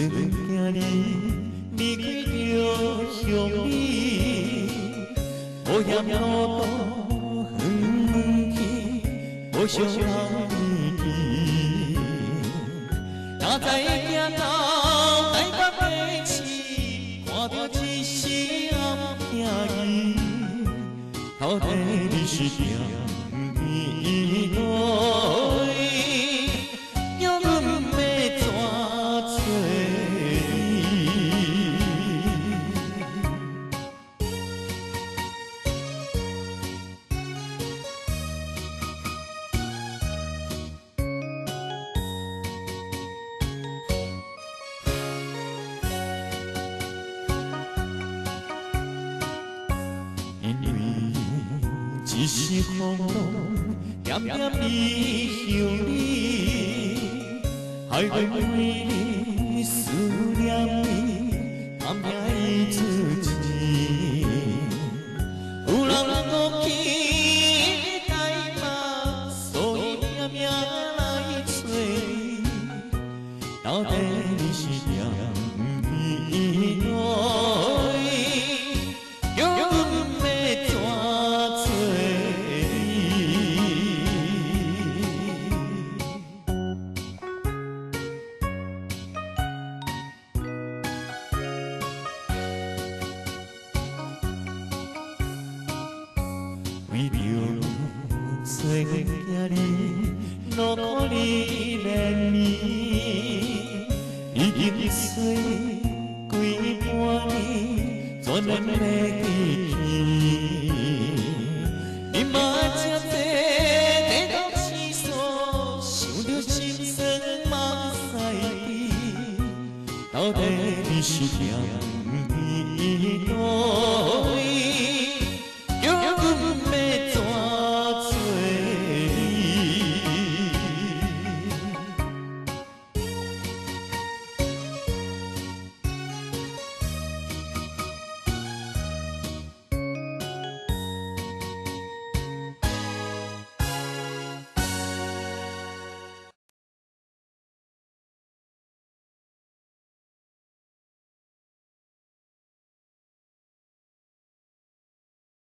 行里，离开著乡里，无嫌路途远去，无惜老年纪。哪知行到台北街市，看著一时暗惊疑，到底你是踮在佗位，叫阮欲怎揣你？因为一时放荡，点点离乡里，害阮暝日思念你，探听伊住址。有人讲起伊在台北，所以拼命来找你。到底你是踮在佗位？叫阮欲怎揣你？为着做行里，劳苦日连暝，已经揣几半年，全然袂得见。人马遮济地头生疏，想著心酸目屎滴。到底你是踮在佗